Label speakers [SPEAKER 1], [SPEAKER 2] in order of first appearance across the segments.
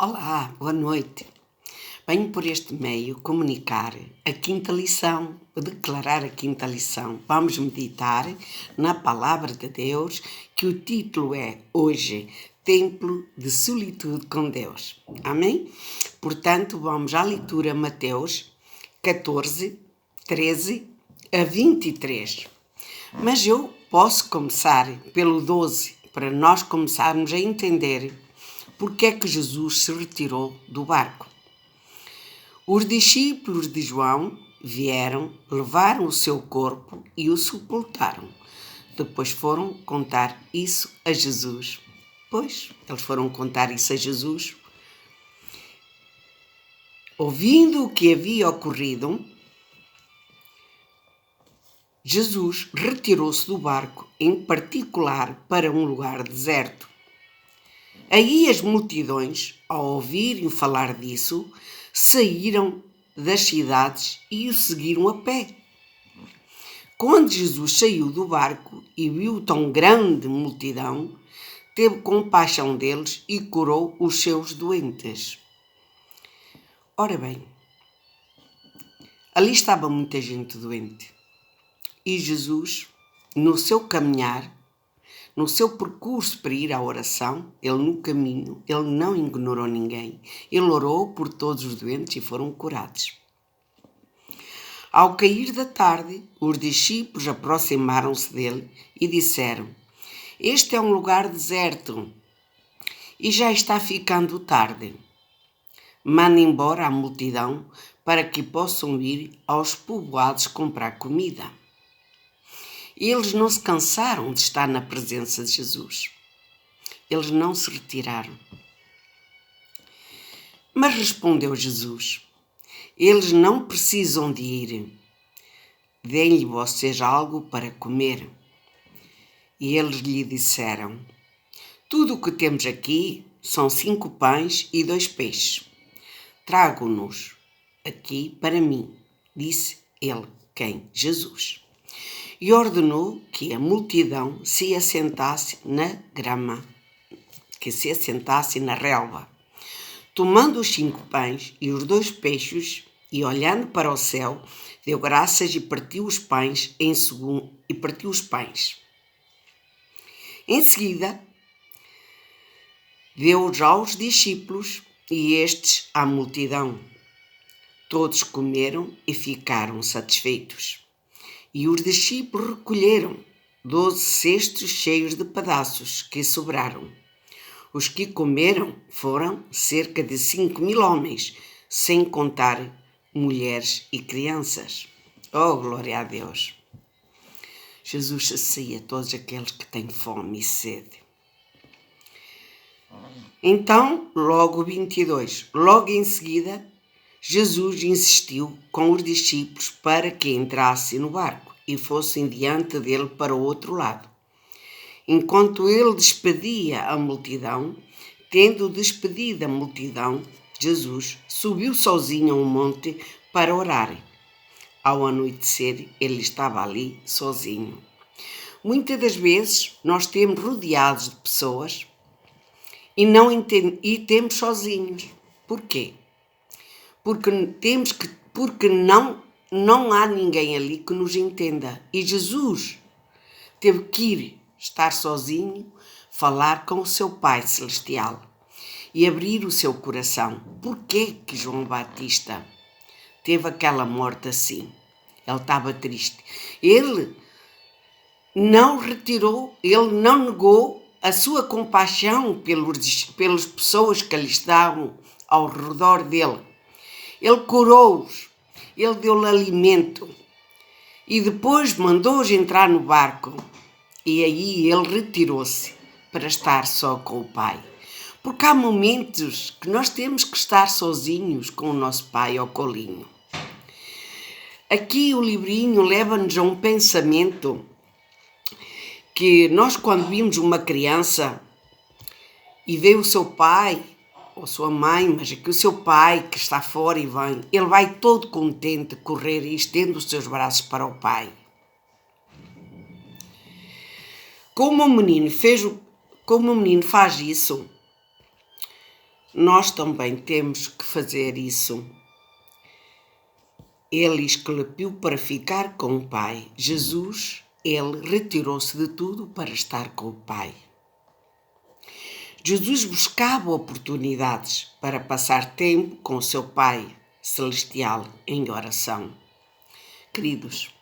[SPEAKER 1] Olá, boa noite. Venho por este meio comunicar a quinta lição, declarar a quinta lição. Vamos meditar na palavra de Deus, que o título é hoje, Templo de Solitude com Deus. Amém? Portanto, vamos à leitura Mateus 14, 13 a 23. Mas eu posso começar pelo 12, para nós começarmos a entender porque é que Jesus se retirou do barco. Os discípulos de João vieram, levaram o seu corpo e o sepultaram. Depois foram contar isso a Jesus. Pois, eles foram contar isso a Jesus. Ouvindo o que havia ocorrido, Jesus retirou-se do barco, em particular para um lugar deserto. Aí as multidões, ao ouvirem falar disso, saíram das cidades e o seguiram a pé. Quando Jesus saiu do barco e viu tão grande multidão, teve compaixão deles e curou os seus doentes. Ora bem, ali estava muita gente doente. E Jesus, no seu caminhar, no seu percurso para ir à oração, ele no caminho, ele não ignorou ninguém. Ele orou por todos os doentes e foram curados. Ao cair da tarde, os discípulos aproximaram-se dele e disseram: "Este é um lugar deserto e já está ficando tarde. Manda embora a multidão para que possam ir aos povoados comprar comida." Eles não se cansaram de estar na presença de Jesus. Eles não se retiraram. Mas respondeu Jesus: "Eles não precisam de ir. Deem-lhe vocês algo para comer." E eles lhe disseram: "Tudo o que temos aqui são 5 pães e 2 peixes. Trago-nos aqui para mim", disse ele, quem? Jesus. E ordenou que a multidão se assentasse na grama, que se assentasse na relva. Tomando os 5 pães e os 2 peixes, e olhando para o céu, deu graças e partiu os pães Em seguida, deu-os aos discípulos e estes à multidão. Todos comeram e ficaram satisfeitos. E os discípulos recolheram 12 cestos cheios de pedaços que sobraram. Os que comeram foram cerca de 5.000 homens, sem contar mulheres e crianças. Oh, glória a Deus! Jesus sacia todos aqueles que têm fome e sede. Então, logo 22, logo em seguida, Jesus insistiu com os discípulos para que entrassem no barco e fossem diante dele para o outro lado. Enquanto ele despedia a multidão, tendo despedido a multidão, Jesus subiu sozinho a um monte para orar. Ao anoitecer, ele estava ali sozinho. Muitas das vezes nós temos rodeados de pessoas e temos sozinhos. Porquê? Porque não há ninguém ali que nos entenda. E Jesus teve que ir estar sozinho, falar com o seu Pai Celestial e abrir o seu coração. Porquê que João Batista teve aquela morte assim? Ele estava triste. Ele não retirou, ele não negou a sua compaixão pelas pessoas que ali estavam ao redor dele. Ele curou-os, ele deu-lhe alimento e depois mandou-os entrar no barco. E aí ele retirou-se para estar só com o Pai. Porque há momentos que nós temos que estar sozinhos com o nosso Pai ao colinho. Aqui o livrinho leva-nos a um pensamento que nós, quando vimos uma criança e vê o seu pai ou sua mãe, mas que o seu pai que está fora e vem, ele vai todo contente correr e estende os seus braços para o pai. Como o menino faz isso, nós também temos que fazer isso. Ele esclapiu para ficar com o Pai. Jesus, ele retirou-se de tudo para estar com o Pai. Jesus buscava oportunidades para passar tempo com o seu Pai Celestial em oração. Queridos,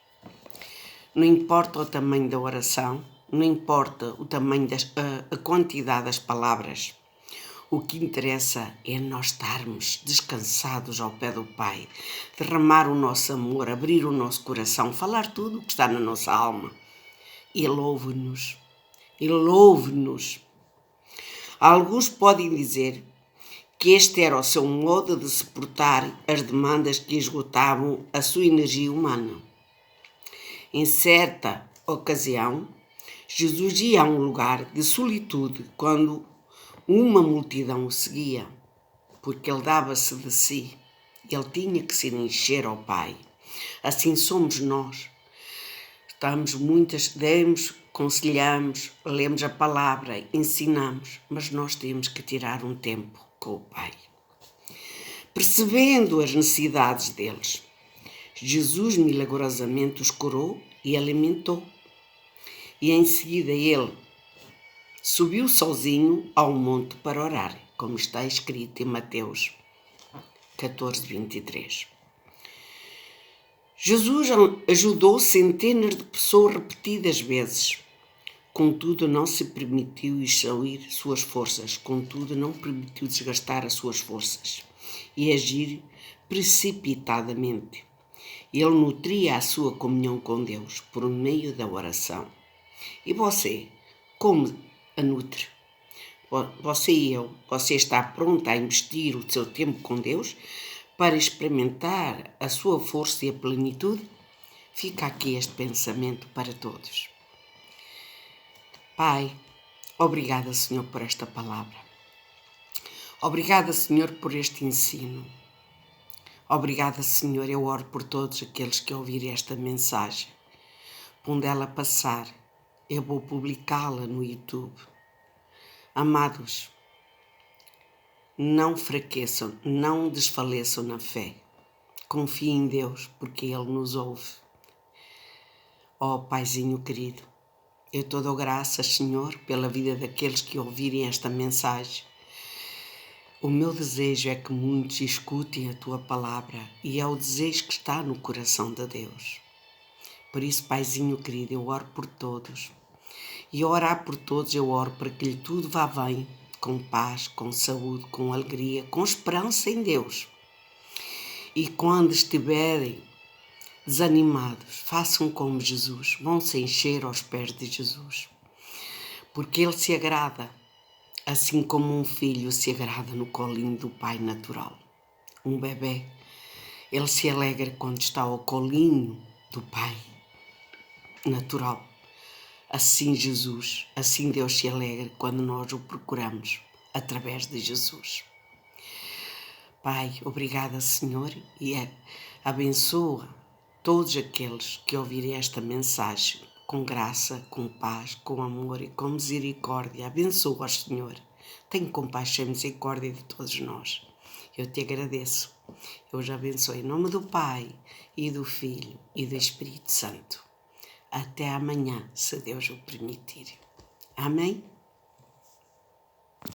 [SPEAKER 1] não importa o tamanho da oração, não importa o tamanho a quantidade das palavras, o que interessa é nós estarmos descansados ao pé do Pai, derramar o nosso amor, abrir o nosso coração, falar tudo o que está na nossa alma. Ele ouve-nos. Ele ouve-nos. Alguns podem dizer que este era o seu modo de suportar as demandas que esgotavam a sua energia humana. Em certa ocasião, Jesus ia a um lugar de solitude quando uma multidão o seguia, porque ele dava-se de si. Ele tinha que se encher ao Pai. Assim somos nós. Demos, aconselhamos, lemos a palavra, ensinamos, mas nós temos que tirar um tempo com o Pai. Percebendo as necessidades deles, Jesus milagrosamente os curou e alimentou. E em seguida ele subiu sozinho ao monte para orar, como está escrito em Mateus 14:23. Jesus ajudou centenas de pessoas repetidas vezes. Contudo, não se permitiu exaurir suas forças. Contudo, não permitiu desgastar as suas forças e agir precipitadamente. Ele nutria a sua comunhão com Deus por meio da oração. E você, como a nutre? Você e eu, você está pronto a investir o seu tempo com Deus para experimentar a sua força e a plenitude? Fica aqui este pensamento para todos. Pai, obrigada, Senhor, por esta palavra. Obrigada, Senhor, por este ensino. Obrigada, Senhor, eu oro por todos aqueles que ouvirem esta mensagem. Onde ela passar, eu vou publicá-la no YouTube. Amados, não fraqueçam, não desfaleçam na fé. Confiem em Deus, porque Ele nos ouve. Ó Paizinho querido, eu te dou graças, Senhor, pela vida daqueles que ouvirem esta mensagem. O meu desejo é que muitos escutem a Tua palavra e é o desejo que está no coração de Deus. Por isso, Paizinho querido, eu oro por todos. E ao orar por todos, eu oro para que lhe tudo vá bem, com paz, com saúde, com alegria, com esperança em Deus. E quando estiverem desanimados, façam como Jesus, vão se encher aos pés de Jesus. Porque Ele se agrada, assim como um filho se agrada no colinho do pai natural. Um bebê, ele se alegra quando está ao colinho do pai natural. Assim Jesus, assim Deus se alegra quando nós o procuramos através de Jesus. Pai, obrigada, Senhor, e abençoa todos aqueles que ouvirem esta mensagem com graça, com paz, com amor e com misericórdia. Abençoa-os, Senhor. Tenha compaixão e misericórdia de todos nós. Eu te agradeço. Eu os abençoo em nome do Pai e do Filho e do Espírito Santo. Até amanhã, se Deus o permitir. Amém?